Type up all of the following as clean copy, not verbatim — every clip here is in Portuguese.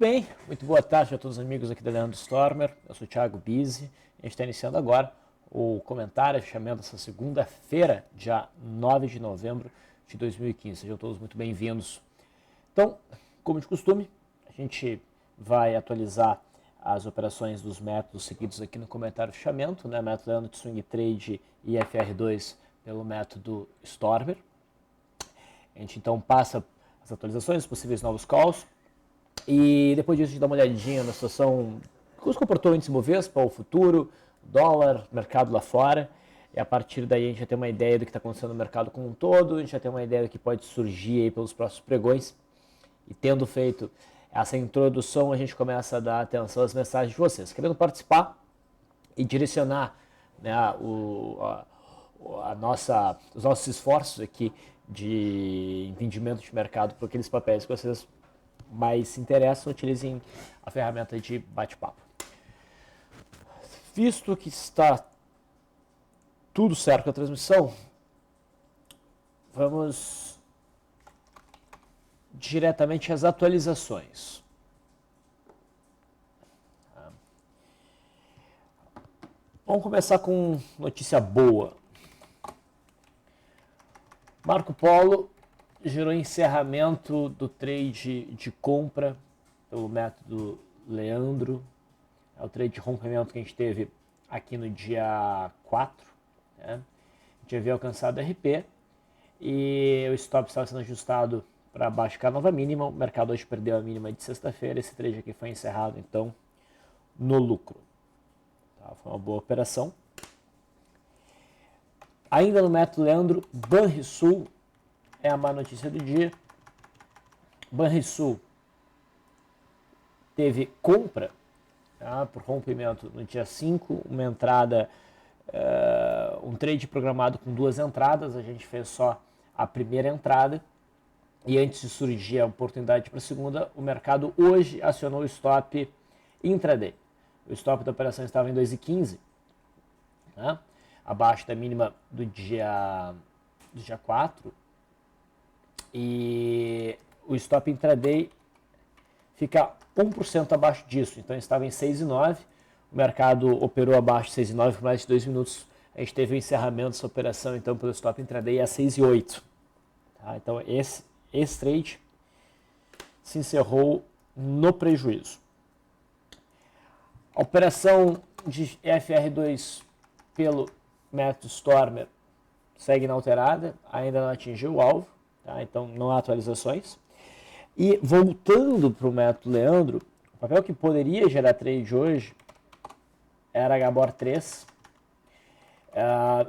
bem, muito boa tarde a todos os amigos aqui da Leandro Stormer. Eu sou o Thiago Bizzi. A gente está iniciando agora o comentário, fechamento dessa segunda-feira, dia 9 de novembro de 2015. Sejam todos muito bem-vindos. Então, como de costume, a gente vai atualizar as operações dos métodos seguidos aqui no comentário fechamento, né? Método Leandro de Swing Trade e FR2 pelo método Stormer. A gente então passa as atualizações, os possíveis novos calls. E depois disso a gente dá uma olhadinha na situação, como se comportou o índice Bovespa, o futuro, dólar, mercado lá fora. E a partir daí a gente já tem uma ideia do que está acontecendo no mercado como um todo, a gente já tem uma ideia do que pode surgir aí pelos próximos pregões. E tendo feito essa introdução, a gente começa a dar atenção às mensagens de vocês. Querendo participar e direcionar, né, os nossos esforços aqui de entendimento de mercado por aqueles papéis que vocês mais se interessam, utilizem a ferramenta de bate-papo. Visto que está tudo certo com a transmissão, vamos diretamente às atualizações. Vamos começar com notícia boa. Marco Polo gerou encerramento do trade de compra pelo método Leandro. É o trade de rompimento que a gente teve aqui no dia 4. Né? A gente havia alcançado RP e o stop estava sendo ajustado para baixo que a nova mínima. O mercado hoje perdeu a mínima de sexta-feira. Esse trade aqui foi encerrado então no lucro. Tá? Foi uma boa operação. Ainda no método Leandro, Banrisul é a má notícia do dia. Banrisul teve compra, tá, por rompimento no dia 5, uma entrada, um trade programado com 2 entradas, a gente fez só a primeira entrada, e antes de surgir a oportunidade para a segunda, o mercado hoje acionou o stop intraday. O stop da operação estava em 2,15, tá, abaixo da mínima do dia 4, e o stop intraday fica 1% abaixo disso, então estava em 6,9, o mercado operou abaixo de 6,9 por mais de 2 minutos, a gente teve o encerramento dessa operação então pelo stop intraday a 6,8. Tá? Então esse trade se encerrou no prejuízo. A operação de FR2 pelo método Stormer segue inalterada, ainda não atingiu o alvo, tá? Então não há atualizações. E voltando para o método Leandro, o papel que poderia gerar trade hoje era HBOR 3.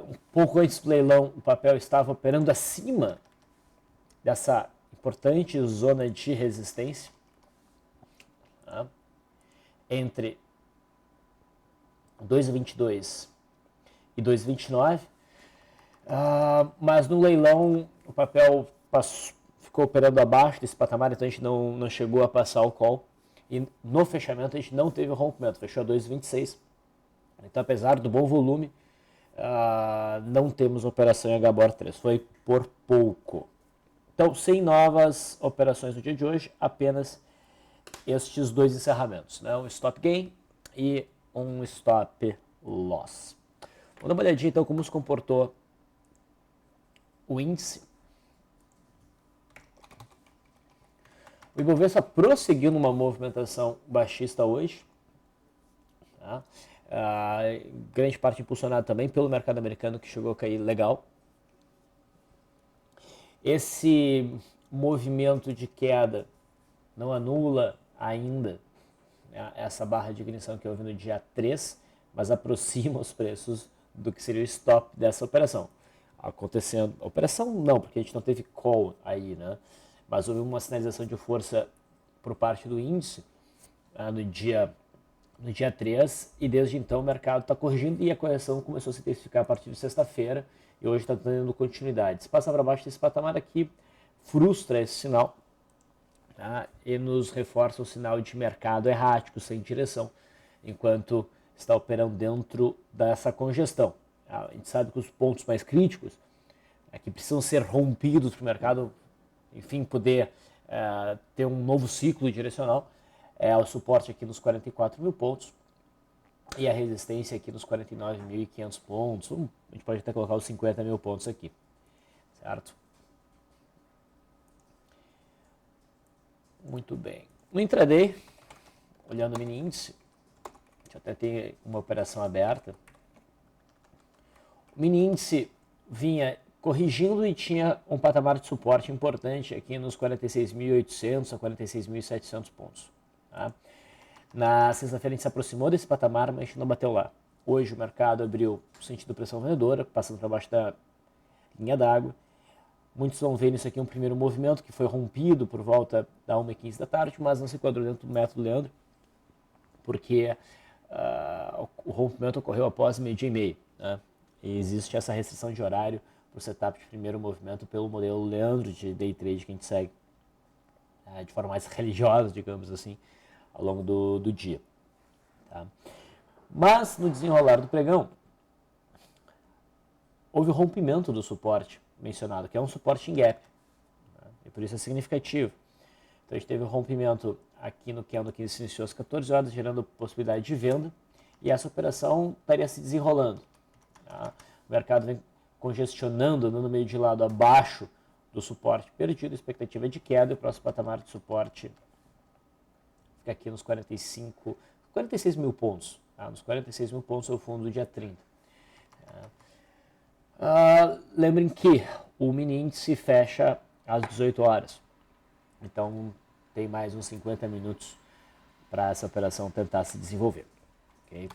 Um pouco antes do leilão, o papel estava operando acima dessa importante zona de resistência, tá, entre 2,22 e 2,29, mas no leilão o papel ficou operando abaixo desse patamar, então a gente não chegou a passar o call, e no fechamento a gente não teve o rompimento, fechou a 2,26, então apesar do bom volume, não temos operação em HBOR 3, foi por pouco. Então, sem novas operações no dia de hoje, apenas estes 2 encerramentos, né? Um stop gain e um stop loss. Vamos dar uma olhadinha então como se comportou o índice. O Ibovespa prosseguiu numa movimentação baixista hoje, tá? Grande parte impulsionada também pelo mercado americano, que chegou a cair legal. Esse movimento de queda não anula ainda, né, essa barra de ignição que houve no dia 3, mas aproxima os preços do que seria o stop dessa operação. Acontecendo, operação não, porque a gente não teve call aí, né? Mas houve uma sinalização de força por parte do índice no dia 3, e desde então o mercado está corrigindo e a correção começou a se intensificar a partir de sexta-feira e hoje está dando continuidade. Se passar para baixo desse patamar aqui, frustra esse sinal, tá, e nos reforça o sinal de mercado errático, sem direção, enquanto está operando dentro dessa congestão. A gente sabe que os pontos mais críticos que precisam ser rompidos para o mercado, enfim, poder ter um novo ciclo direcional, É o suporte aqui nos 44 mil pontos e a resistência aqui nos 49.500 pontos. A gente pode até colocar os 50 mil pontos aqui, certo? Muito bem. No intraday, olhando o mini índice, a gente até tem uma operação aberta. O mini índice vinha corrigindo e tinha um patamar de suporte importante aqui nos 46.800 a 46.700 pontos. Tá? Na sexta-feira a gente se aproximou desse patamar, mas a gente não bateu lá. Hoje o mercado abriu sentido pressão vendedora, passando para baixo da linha d'água. Muitos vão ver nisso aqui um primeiro movimento que foi rompido por volta da 1h15 da tarde, mas não se enquadrou dentro do método Leandro, porque o rompimento ocorreu após meio-dia e meio. Né? E existe essa restrição de horário para o setup de primeiro movimento pelo modelo Leandro de day trade que a gente segue de forma mais religiosa, digamos assim, ao longo do dia. Tá? Mas no desenrolar do pregão, houve o rompimento do suporte mencionado, que é um suporte em gap, né? E por isso é significativo. Então a gente teve um rompimento aqui no candle que se iniciou às 14 horas, gerando possibilidade de venda, e essa operação estaria se desenrolando. Tá? O mercado vem congestionando, andando meio de lado abaixo do suporte perdido, expectativa de queda, e o próximo patamar de suporte fica aqui nos 46 mil pontos. Tá? Nos 46 mil pontos é o fundo do dia 30. Lembrem que o mini índice fecha às 18 horas. Então tem mais uns 50 minutos para essa operação tentar se desenvolver. Okay?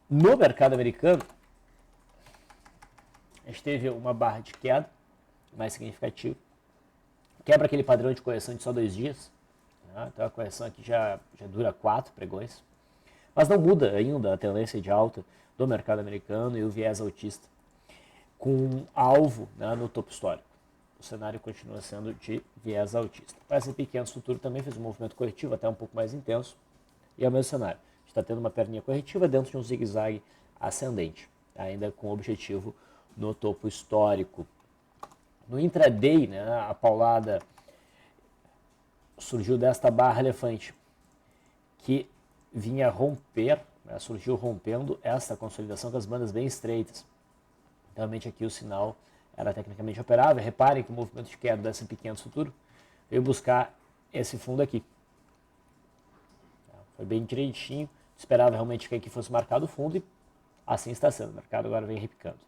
No mercado americano, a gente teve uma barra de queda mais significativa. Quebra aquele padrão de correção de só 2 dias. Né? Então a correção aqui já dura 4 pregões. Mas não muda ainda a tendência de alta do mercado americano e o viés altista, com alvo, né, no topo histórico. O cenário continua sendo de viés altista. O S&P 500 futuro também fez um movimento corretivo, até um pouco mais intenso, e é o mesmo cenário. A gente está tendo uma perninha corretiva dentro de um zigue-zague ascendente, ainda com objetivo no topo histórico. No intraday, né, a paulada surgiu desta barra elefante, que vinha romper, né, surgiu rompendo essa consolidação com as bandas bem estreitas. Realmente aqui o sinal era tecnicamente operável. Reparem que o movimento de queda do S&P 500 futuro veio buscar esse fundo aqui. Foi bem direitinho, esperava realmente que aqui fosse marcado o fundo e assim está sendo. O mercado agora vem repicando.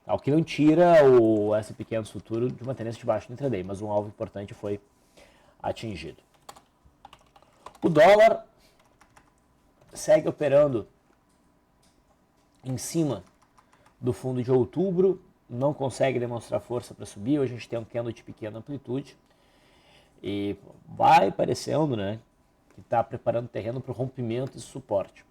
O que não tira o S&P 500 futuro de uma tendência de baixo no intraday, mas um alvo importante foi atingido. O dólar segue operando em cima do fundo de outubro, não consegue demonstrar força para subir. Hoje a gente tem um candle de pequena amplitude e vai parecendo, né, que está preparando terreno para o rompimento e suporte.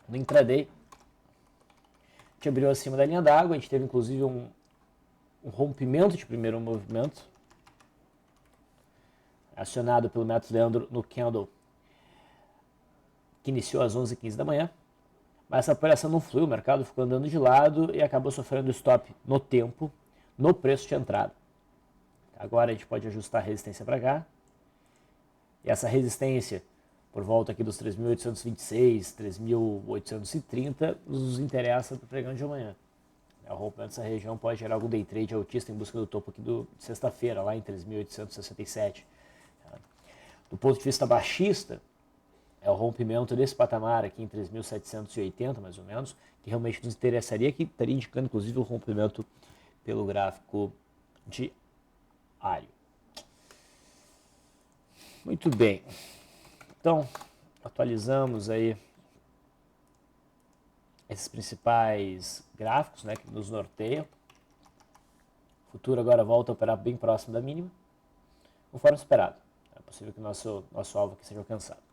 No intraday, a gente abriu acima da linha d'água, a gente teve inclusive um rompimento de primeiro movimento, acionado pelo método Leandro no candle que iniciou às 11h15 da manhã, mas essa operação não fluiu, o mercado ficou andando de lado e acabou sofrendo stop no tempo, no preço de entrada. Agora a gente pode ajustar a resistência para cá, e essa resistência, por volta aqui dos 3.826, 3.830, nos interessa para o pregão de amanhã. O rompimento dessa região pode gerar algum day trade altista em busca do topo aqui de sexta-feira, lá em 3.867. Do ponto de vista baixista, é o rompimento desse patamar aqui em 3.780, mais ou menos, que realmente nos interessaria, que estaria indicando inclusive o rompimento pelo gráfico diário. Muito bem. Então, atualizamos aí esses principais gráficos, né, que nos norteiam. O futuro agora volta a operar bem próximo da mínima, conforme esperado. É possível que o nosso alvo aqui seja alcançado.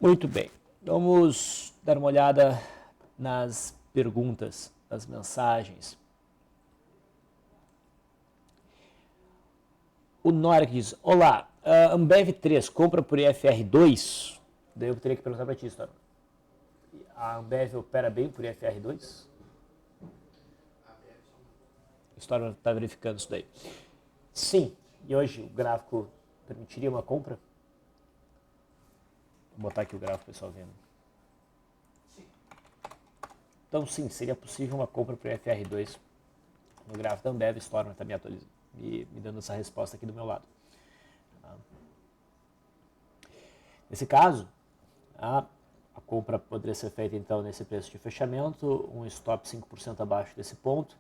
Muito bem, vamos dar uma olhada nas perguntas, nas mensagens. O Norek diz: olá, Ambev 3 compra por IFR2? Daí eu teria que perguntar para ti, Storm. A Ambev opera bem por IFR2? O Storm está verificando isso daí. Sim, e hoje o gráfico permitiria uma compra? Vou botar aqui o gráfico, pessoal, vendo. Então, sim, seria possível uma compra para o FR2 no gráfico da Ambev. Stormer está me dando essa resposta aqui do meu lado. Nesse caso, a compra poderia ser feita então nesse preço de fechamento, um stop 5% abaixo desse ponto,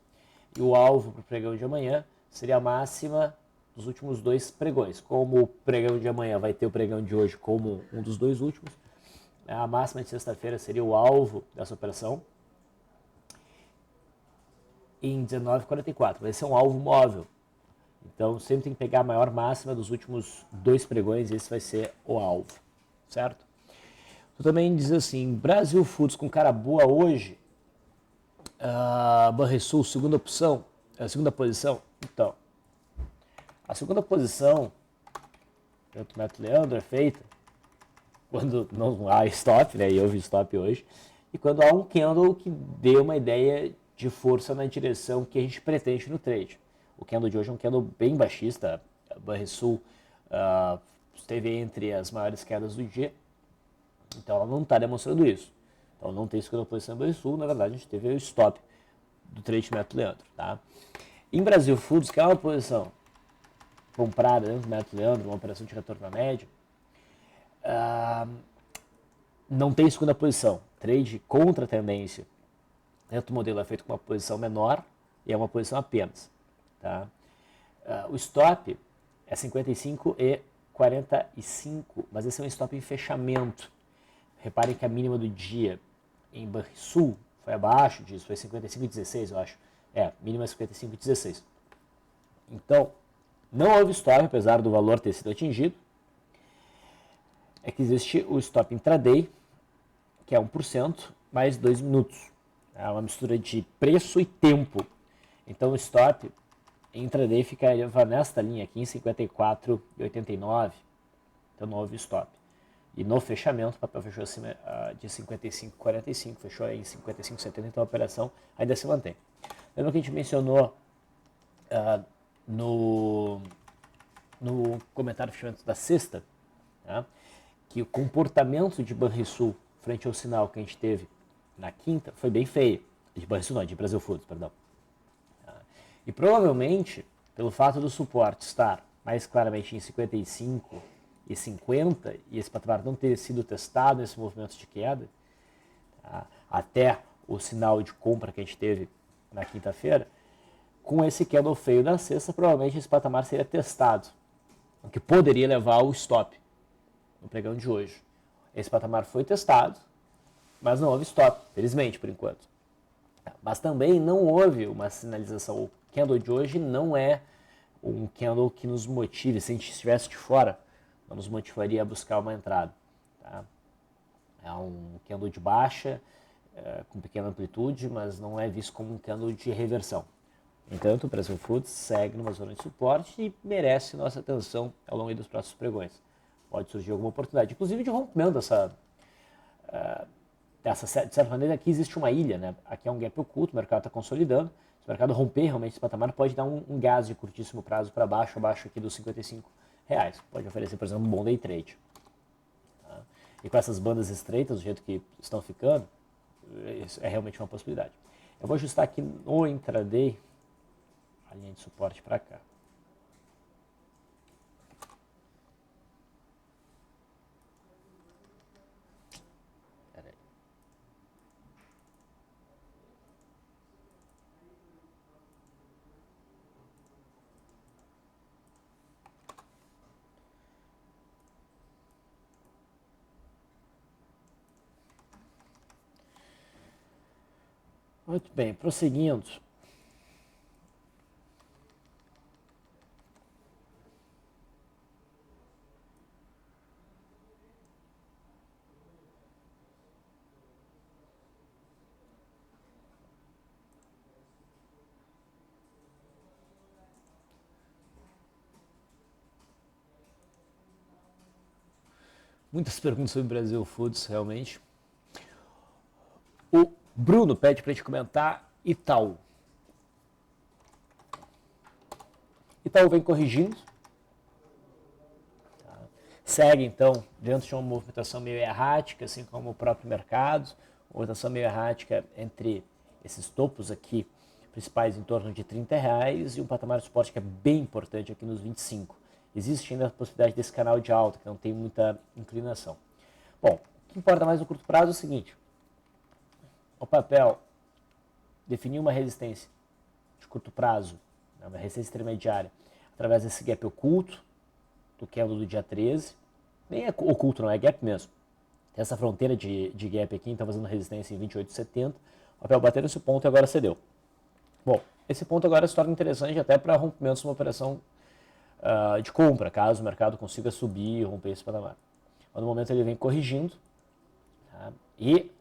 e o alvo para o pregão de amanhã seria a máxima dos últimos 2 pregões. Como o pregão de amanhã vai ter o pregão de hoje como um dos 2 últimos, a máxima de sexta-feira seria o alvo dessa operação em 19,44. Vai ser um alvo móvel. Então sempre tem que pegar a maior máxima dos últimos 2 pregões e esse vai ser o alvo, certo? Tu também diz assim, Brasil Foods com cara boa hoje, Banrisul, segunda opção, segunda posição. Então, a segunda posição, tanto o método Leandro, é feita quando não há stop, né? E houve stop hoje, e quando há um candle que dê uma ideia de força na direção que a gente pretende no trade. O candle de hoje é um candle bem baixista, a Banrisul esteve entre as maiores quedas do dia, então ela não está demonstrando isso. Então não tem segunda posição em Banrisul, na verdade a gente teve o stop do trade método Leandro. Tá? Em Brasil Foods, que é uma posição comprada dentro do método Leandro, uma operação de retorno à média, não tem segunda posição. Trade contra a tendência dentro do modelo é feito com uma posição menor e é uma posição apenas. Tá? O stop é 55 e 45, mas esse é um stop em fechamento. Reparem que a mínima do dia em Banrisul foi abaixo disso, foi 55,16, eu acho. Mínima é 55,16. Então, não houve stop, apesar do valor ter sido atingido. É que existe o stop intraday, que é 1%, mais 2 minutos. É uma mistura de preço e tempo. Então, o stop intraday ficaria nesta linha aqui em 54,89. Então, não houve stop. E no fechamento, o papel fechou acima de 55,45, fechou aí em 55,70, então a operação ainda se mantém. Lembra que a gente mencionou no comentário de fechamento da sexta, tá? Que o comportamento de Banrisul frente ao sinal que a gente teve na quinta foi bem feio. De Banrisul não, de Brasil Foods, perdão. E provavelmente, pelo fato do suporte estar mais claramente em 55 e 50, e esse patamar não ter sido testado nesse movimento de queda, tá? Até o sinal de compra que a gente teve na quinta-feira, com esse candle feio da sexta, provavelmente esse patamar seria testado, o que poderia levar ao stop no pregão de hoje. Esse patamar foi testado, mas não houve stop, felizmente, por enquanto. Mas também não houve uma sinalização. O candle de hoje não é um candle que nos motive, se a gente estivesse de fora, não nos motivaria a buscar uma entrada. Tá? É um candle de baixa, com pequena amplitude, mas não é visto como um candle de reversão. Entanto, o Brasil Foods segue numa zona de suporte e merece nossa atenção ao longo dos próximos pregões. Pode surgir alguma oportunidade, inclusive de rompimento de certa maneira. Aqui existe uma ilha, né? Aqui é um gap oculto, o mercado está consolidando. Se o mercado romper realmente esse patamar, pode dar um gás de curtíssimo prazo para baixo, abaixo aqui dos R$55. Pode oferecer, por exemplo, um bom day trade. Tá? E com essas bandas estreitas, do jeito que estão ficando, é realmente uma possibilidade. Eu vou ajustar aqui no intraday a linha de suporte para cá. Muito bem, prosseguindo. Muitas perguntas sobre Brasil Foods, realmente. O Bruno pede para a gente comentar Itaú. Itaú vem corrigindo. segue então dentro de uma movimentação meio errática, assim como o próprio mercado, uma movimentação meio errática entre esses topos aqui principais em torno de R$ 30 e um patamar de suporte que é bem importante aqui nos 25. Existe ainda a possibilidade desse canal de alta, que não tem muita inclinação. Bom, o que importa mais no curto prazo é o seguinte: o papel definiu uma resistência de curto prazo, uma resistência intermediária, através desse gap oculto, do candle do dia 13, nem é oculto, não é gap mesmo. Tem essa fronteira de gap aqui, então fazendo resistência em 28,70, o papel bateu nesse ponto e agora cedeu. Bom, esse ponto agora se torna interessante até para rompimentos numa operação de compra, caso o mercado consiga subir e romper esse patamar. Mas no momento ele vem corrigindo, tá? E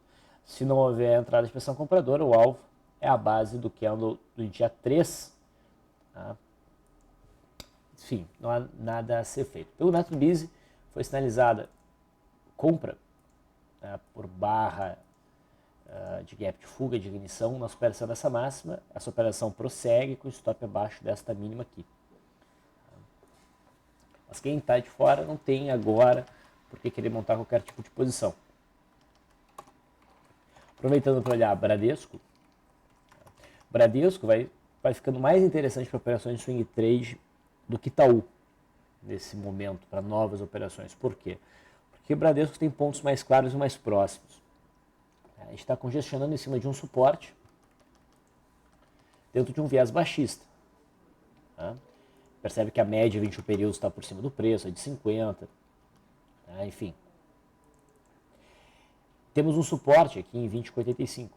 se não houver entrada de pressão compradora, o alvo é a base do candle do dia 3. Tá? Enfim, não há nada a ser feito. Pelo método BISE foi sinalizada compra, tá, por barra de gap de fuga, de ignição, na superação dessa máxima. Essa operação prossegue com o stop abaixo desta mínima aqui. Mas quem está de fora não tem agora por que querer montar qualquer tipo de posição. Aproveitando para olhar Bradesco, Bradesco vai ficando mais interessante para operações de swing trade do que Itaú nesse momento, para novas operações. Por quê? Porque o Bradesco tem pontos mais claros e mais próximos. A gente está congestionando em cima de um suporte dentro de um viés baixista. Tá? Percebe que a média 21 períodos está por cima do preço, é de 50. Tá? Enfim. Temos um suporte aqui em 20,85,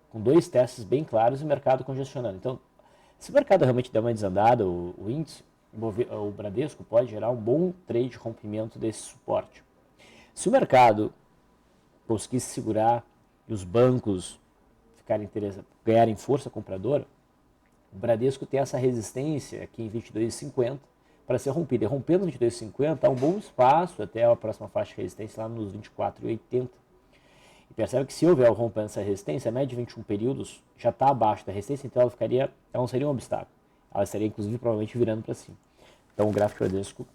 com dois testes bem claros e o mercado congestionando. Então, se o mercado realmente der uma desandada, o índice, o Bradesco pode gerar um bom trade de rompimento desse suporte. Se o mercado conseguir se segurar e os bancos ganharem força compradora, o Bradesco tem essa resistência aqui em 22,50 para ser rompida. E rompendo 22,50 há um bom espaço até a próxima faixa de resistência lá nos 24,80. E percebe que se houver o rompimento dessa resistência, a média de 21 períodos já está abaixo da resistência, então ela não seria um obstáculo. Ela estaria inclusive provavelmente virando para cima. Então o gráfico Bradesco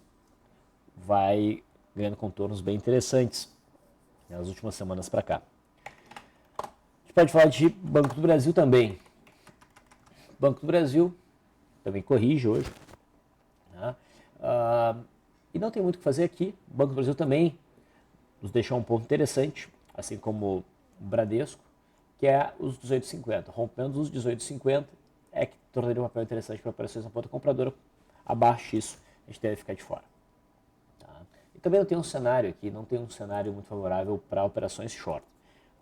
vai ganhando contornos bem interessantes nas últimas semanas para cá. A gente pode falar de Banco do Brasil também. Banco do Brasil também corrige hoje. Tá? E não tem muito o que fazer aqui. O Banco do Brasil também nos deixou um ponto interessante, assim como o Bradesco, que é os 18,50. Rompendo os 18,50 é que tornaria um papel interessante para operações na ponta compradora. Abaixo disso, a gente deve ficar de fora. Tá? E também não tem um cenário aqui, não tem um cenário muito favorável para operações short.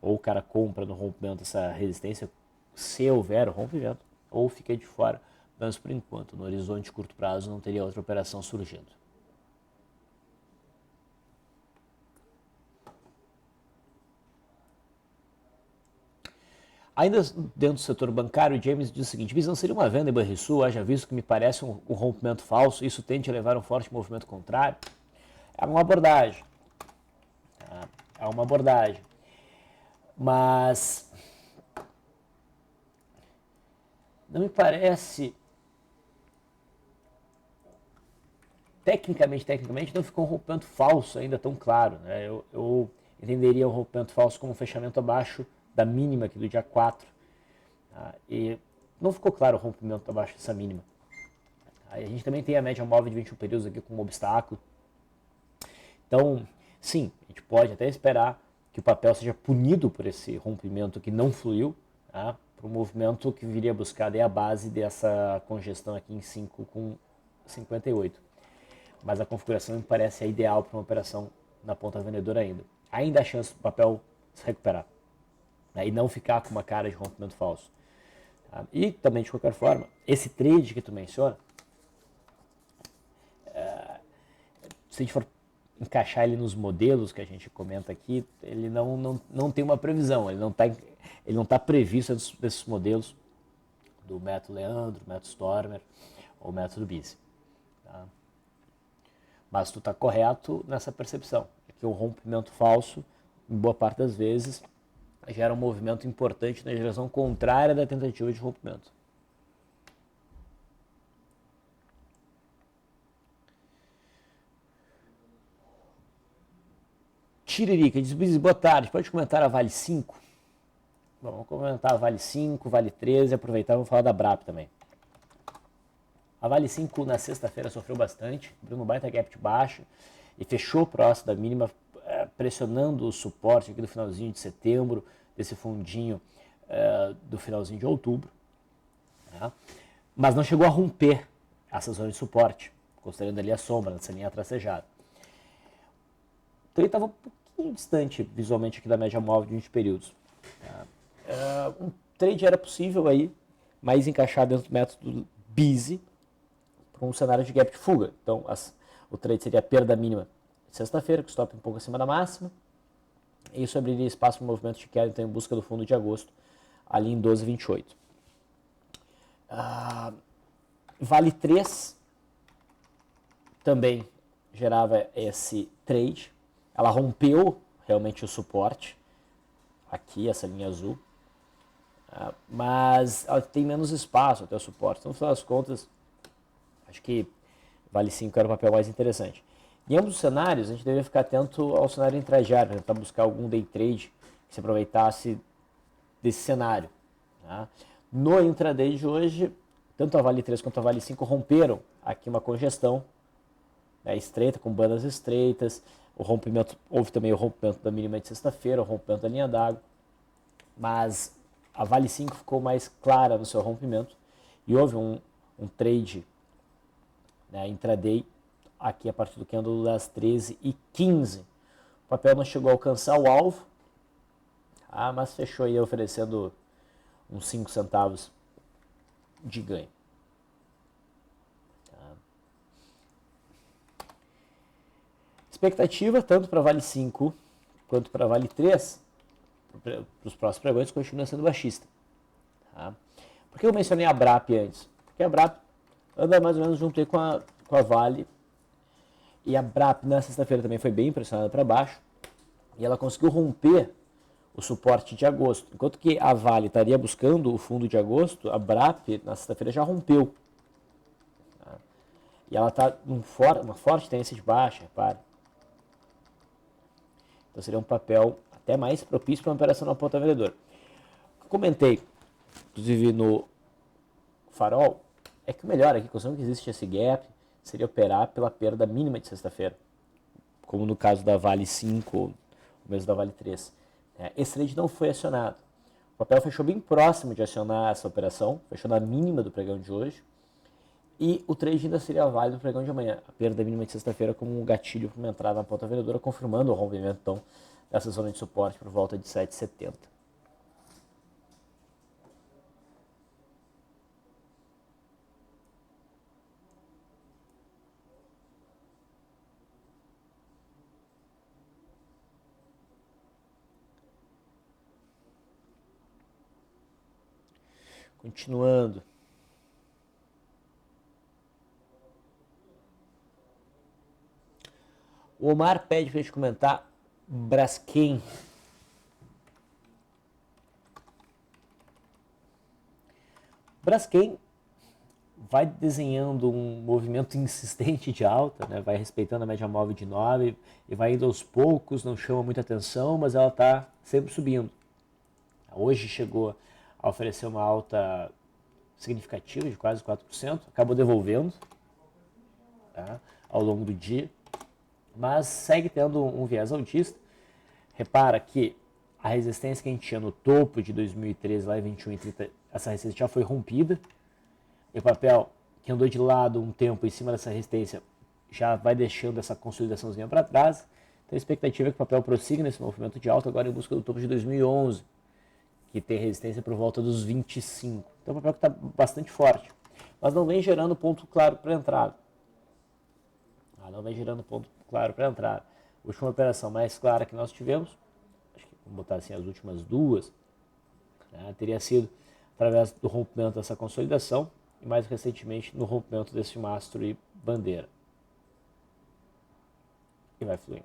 Ou o cara compra no rompimento dessa resistência, se houver o rompimento, ou fica de fora, mas por enquanto, no horizonte de curto prazo, não teria outra operação surgindo. Ainda dentro do setor bancário, o James diz o seguinte: visão seria uma venda em Banrisul, haja visto que me parece um rompimento falso, isso tende a levar a um forte movimento contrário? É uma abordagem. Tá? É uma abordagem. Mas não me parece, tecnicamente não ficou um rompimento falso ainda tão claro. Né? Eu entenderia o rompimento falso como um fechamento abaixo da mínima aqui do dia 4. Tá? E não ficou claro o rompimento abaixo dessa mínima. Tá? E a gente também tem a média móvel de 21 períodos aqui como obstáculo. Então, sim, a gente pode até esperar que o papel seja punido por esse rompimento que não fluiu, tá? Para o movimento que viria buscar daí a base dessa congestão aqui em 5,58. Mas a configuração me parece a ideal para uma operação na ponta vendedora ainda. Ainda há chance do papel se recuperar, né? E não ficar com uma cara de rompimento falso. Tá? E também, de qualquer forma, esse trade que tu menciona, se a gente for encaixar ele nos modelos que a gente comenta aqui, ele não tem uma previsão, ele não tá previsto desses modelos do método Leandro, método Stormer ou método BISE. Tá? Mas tu está correto nessa percepção, é que o rompimento falso, em boa parte das vezes, gera um movimento importante na direção contrária da tentativa de rompimento. Tiririca diz, boa tarde, pode comentar a Vale 5? Bom, vamos comentar a Vale 5, Vale 13 e aproveitar e vamos falar da BRAP também. A Vale 5 na sexta-feira sofreu bastante, abriu um baita gap de baixo e fechou próximo da mínima, pressionando o suporte aqui do finalzinho de setembro, desse fundinho do finalzinho de outubro. Né? Mas não chegou a romper essa zona de suporte, considerando ali a sombra dessa linha tracejada. Então ele estava um pouquinho distante visualmente aqui da média móvel de 20 períodos. Um trade era possível aí, mas encaixado dentro do método BISE, para um cenário de gap de fuga. Então o trade seria a perda mínima de sexta-feira, com stop um pouco acima da máxima. E isso abriria espaço para o movimento de queda, então em busca do fundo de agosto, ali em 12,28. Vale 3 também gerava esse trade. Ela rompeu realmente o suporte, aqui, essa linha azul, mas ela tem menos espaço até o suporte. Então, no final das contas, acho que Vale 5 era o papel mais interessante. Em ambos os cenários, a gente deveria ficar atento ao cenário intradiário, para tentar buscar algum day trade que se aproveitasse desse cenário. Tá? No intraday de hoje, tanto a Vale 3 quanto a Vale 5 romperam aqui uma congestão, né, estreita, com bandas estreitas. O rompimento, houve também o rompimento da mínima de sexta-feira, o rompimento da linha d'água, mas a Vale 5 ficou mais clara no seu rompimento e houve um trade, né, intraday aqui a partir do candle das 13h15. O papel não chegou a alcançar o alvo, mas fechou aí oferecendo uns 5 centavos de ganho. Expectativa, tanto para Vale 5 quanto para Vale 3, para os próximos pregões, continua sendo baixista. Tá? Por que eu mencionei a BRAP antes? Porque a BRAP anda mais ou menos junto aí com a Vale, e a BRAP na sexta-feira também foi bem pressionada para baixo, e ela conseguiu romper o suporte de agosto. Enquanto que a Vale estaria buscando o fundo de agosto, a BRAP na sexta-feira já rompeu. Tá? E ela está numa forte tendência de baixa, repare. Então seria um papel até mais propício para uma operação na ponta vendedora. O que eu comentei, inclusive no farol, é que o melhor aqui, considerando que existe esse gap, seria operar pela perda mínima de sexta-feira, como no caso da Vale 5, ou mesmo da Vale 3. Esse trade não foi acionado. O papel fechou bem próximo de acionar essa operação, fechou na mínima do pregão de hoje, e o trade ainda seria válido no pregão de amanhã. A perda mínima de sexta-feira como um gatilho para uma entrada na ponta vendedora, confirmando o rompimento então, dessa zona de suporte por volta de 7,70. Continuando. O Omar pede para a gente comentar Braskem. Braskem vai desenhando um movimento insistente de alta, né? Vai respeitando a média móvel de 9 e vai indo aos poucos, não chama muita atenção, mas ela está sempre subindo. Hoje chegou a oferecer uma alta significativa de quase 4%, acabou devolvendo, tá, ao longo do dia, mas segue tendo um viés altista. Repara que a resistência que a gente tinha no topo de 2013, lá em 21,30, essa resistência já foi rompida, e o papel que andou de lado um tempo em cima dessa resistência já vai deixando essa consolidaçãozinha para trás. Então a expectativa é que o papel prossiga nesse movimento de alta agora em busca do topo de 2011, que tem resistência por volta dos 25. Então é um papel que está bastante forte, mas não vem gerando ponto claro para entrada. Não vem gerando ponto claro para entrada. A última operação mais clara que nós tivemos, acho que vamos botar assim as últimas duas, né, teria sido através do rompimento dessa consolidação e mais recentemente no rompimento desse mastro e bandeira. E vai fluindo.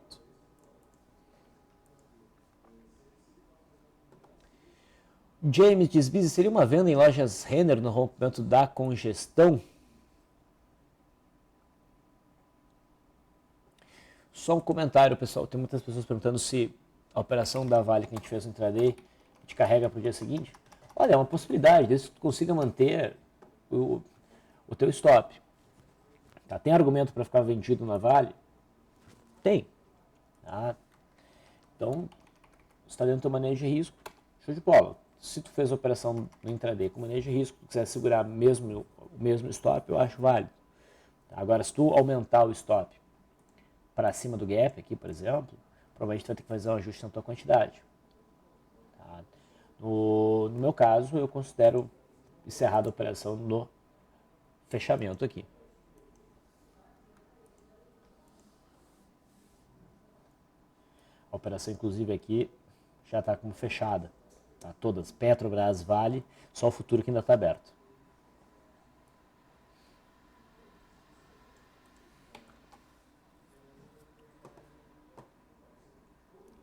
James diz, Bizzi, seria uma venda em lojas Renner no rompimento da congestão? Só um comentário, pessoal. Tem muitas pessoas perguntando se a operação da Vale que a gente fez no intraday, a gente carrega para o dia seguinte. Olha, é uma possibilidade, desde que tu consiga manter o teu stop. Tá? Tem argumento para ficar vendido na Vale? Tem. Tá? Então, você está dentro do teu manejo de risco, show de bola. Se tu fez a operação no intraday com manejo de risco, tu quiser segurar o mesmo stop, eu acho válido. Tá? Agora, se tu aumentar o stop para cima do gap aqui, por exemplo, provavelmente tu vai ter que fazer um ajuste na tua quantidade. Tá? No meu caso, eu considero encerrada a operação no fechamento aqui. A operação, inclusive, aqui já está como fechada. Tá? Todas, Petrobras, Vale, só o futuro que ainda está aberto.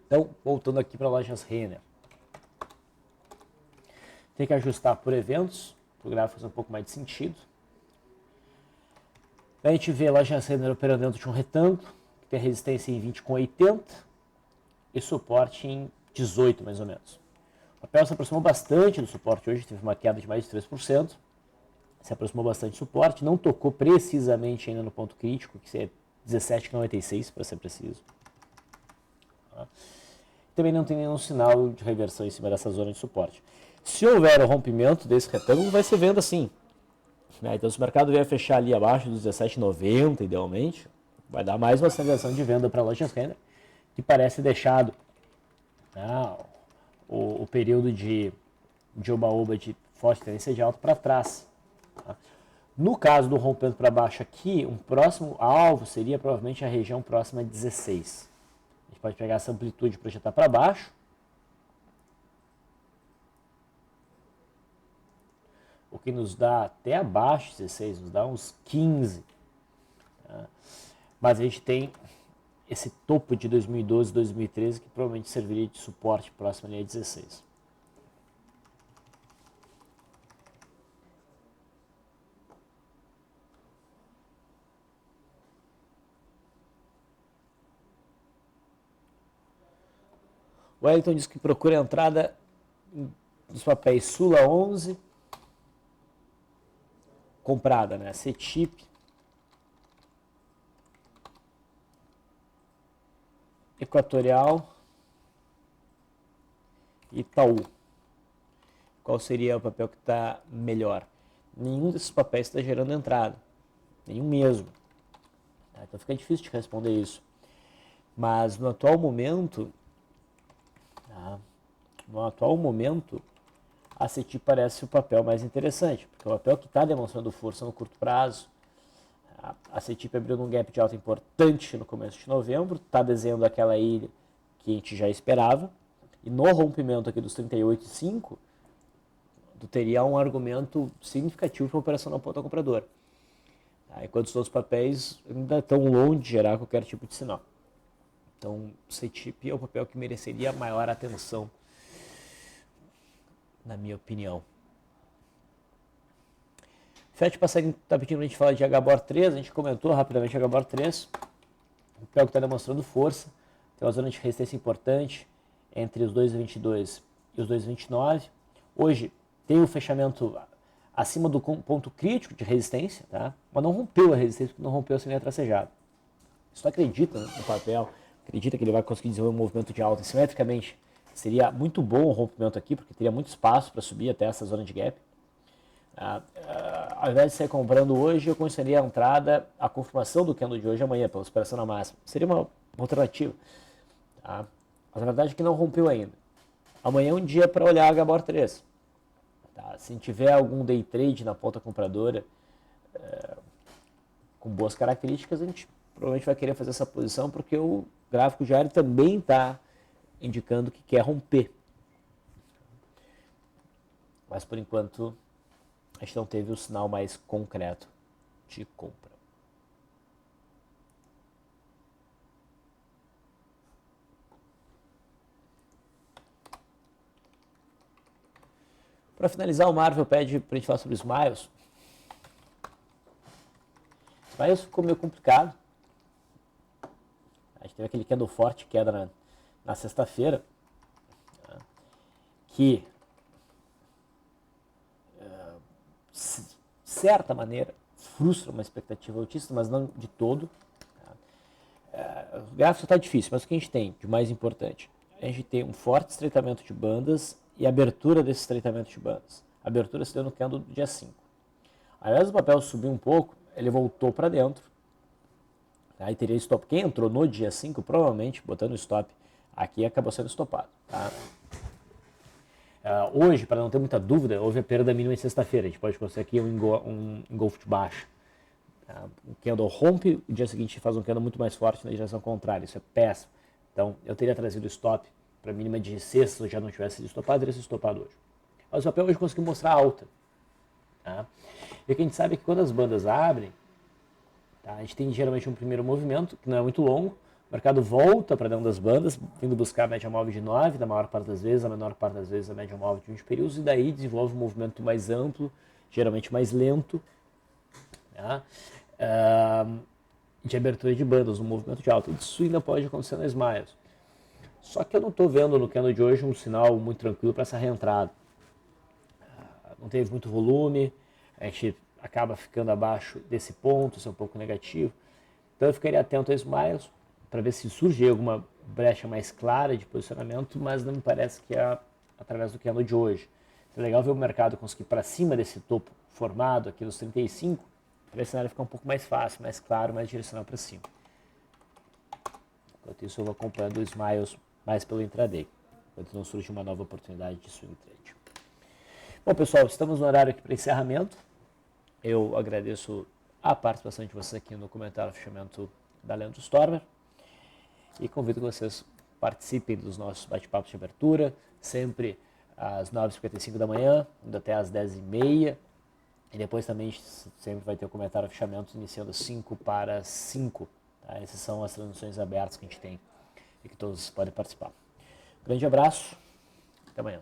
Então, voltando aqui para lojas Renner. Tem que ajustar por eventos, para o gráfico fazer um pouco mais de sentido. A gente vê a lojas Renner operando dentro de um retângulo, que tem resistência em 20,80 e suporte em 18, mais ou menos. O papel se aproximou bastante do suporte hoje, teve uma queda de mais de 3%. Se aproximou bastante do suporte, não tocou precisamente ainda no ponto crítico, que é 17,96 para ser preciso. Também não tem nenhum sinal de reversão em cima dessa zona de suporte. Se houver o rompimento desse retângulo, vai ser venda sim. Então, se o mercado vier fechar ali abaixo dos 17,90, idealmente, vai dar mais uma sinalização de venda para a lojas Renner, que parece deixado o período de oba-oba de forte tendência de alta para trás. Tá? No caso do rompimento para baixo aqui, um próximo alvo seria provavelmente a região próxima a 16. A gente pode pegar essa amplitude e projetar para baixo. O que nos dá até abaixo de 16, nos dá uns 15. Tá? Mas a gente tem esse topo de 2012, 2013, que provavelmente serviria de suporte próximo ali a 16. O Wellington diz que procura a entrada dos papéis Sula 11, comprada, né? CETIP, Equatorial, Itaú. Qual seria o papel que está melhor? Nenhum desses papéis está gerando entrada, nenhum mesmo. Então fica difícil de responder isso. Mas no atual momento, a CETIP parece o papel mais interessante, porque é o papel que está demonstrando força no curto prazo. A CETIP abriu um gap de alta importante no começo de novembro, está desenhando aquela ilha que a gente já esperava, e no rompimento aqui dos 38,5, tu teria um argumento significativo para a operação na ponta compradora. Enquanto os outros papéis ainda estão longe de gerar qualquer tipo de sinal. Então, CETIP é o papel que mereceria maior atenção, na minha opinião. FET Passarinho está pedindo para a gente falar de HBOR 3, a gente comentou rapidamente HBOR 3, o papel que está demonstrando força, tem uma zona de resistência importante entre os 2,22 e os 2,29. Hoje tem o fechamento acima do ponto crítico de resistência, tá? Mas não rompeu a resistência, porque não rompeu sem linha tracejada. Se tu acredita no papel, acredita que ele vai conseguir desenvolver um movimento de alta simetricamente, seria muito bom o rompimento aqui, porque teria muito espaço para subir até essa zona de gap. Ao invés de sair comprando hoje, eu consideraria a entrada, a confirmação do candle de hoje amanhã, pela superação na máxima. Seria uma alternativa. Tá? Mas a verdade é que não rompeu ainda. Amanhã é um dia para olhar a HBOR 3. Tá? Se tiver algum day trade na ponta compradora com boas características, a gente provavelmente vai querer fazer essa posição, porque o gráfico diário também está indicando que quer romper. Mas por enquanto a gente não teve o sinal mais concreto de compra. Para finalizar, o Marvel pede para a gente falar sobre os Smiles. Smiles ficou meio complicado. A gente gente teve aquele candle forte queda na sexta-feira, tá? Que, de certa maneira, frustra uma expectativa altíssima, mas não de todo. Tá? O gráfico está difícil, mas o que a gente tem de mais importante? A gente tem um forte estreitamento de bandas e abertura desse estreitamento de bandas. A abertura se deu no candle do dia 5. Ao invés do papel subir um pouco, ele voltou para dentro. Aí teria stop. Quem entrou no dia 5, provavelmente, botando o stop aqui, acabou sendo stopado. Tá? Hoje, para não ter muita dúvida, houve a perda mínima em sexta-feira. A gente pode considerar aqui um engolfo de baixa. O candle rompe, o dia seguinte faz um candle muito mais forte na direção contrária. Isso é péssimo. Então, eu teria trazido o stop para a mínima de sexta, se eu já não tivesse sido stopado, teria sido stopado hoje. Mas o papel hoje conseguiu mostrar alta. Tá? E o que a gente sabe é que quando as bandas abrem, tá, a gente tem geralmente um primeiro movimento, que não é muito longo, o mercado volta para dentro das bandas, vindo buscar a média móvel de 9, na maior parte das vezes, a menor parte das vezes a média móvel de 20 períodos, e daí desenvolve um movimento mais amplo, geralmente mais lento, tá? De abertura de bandas, um movimento de alta. Isso ainda pode acontecer na Smiles. Só que eu não estou vendo no candle de hoje um sinal muito tranquilo para essa reentrada. Não teve muito volume, a gente acaba ficando abaixo desse ponto, isso é um pouco negativo. Então eu ficaria atento a Smiles para ver se surge alguma brecha mais clara de posicionamento, mas não me parece que é através do candle de hoje. É legal ver o mercado conseguir para cima desse topo formado aqui nos 35, para esse cenário ficar um pouco mais fácil, mais claro, mais direcional para cima. Enquanto isso eu vou acompanhando o Smiles mais pelo intraday, enquanto não surge uma nova oportunidade de swing trade. Bom, pessoal, estamos no horário aqui para encerramento. Eu agradeço a participação de vocês aqui no comentário fechamento da Leandro Stormer e convido que vocês participem dos nossos bate-papos de abertura, sempre às 9h55 da manhã, indo até às 10h30, e depois também sempre vai ter o comentário fechamento iniciando 5 para 5. Tá? Essas são as transmissões abertas que a gente tem e que todos podem participar. Grande abraço, até amanhã.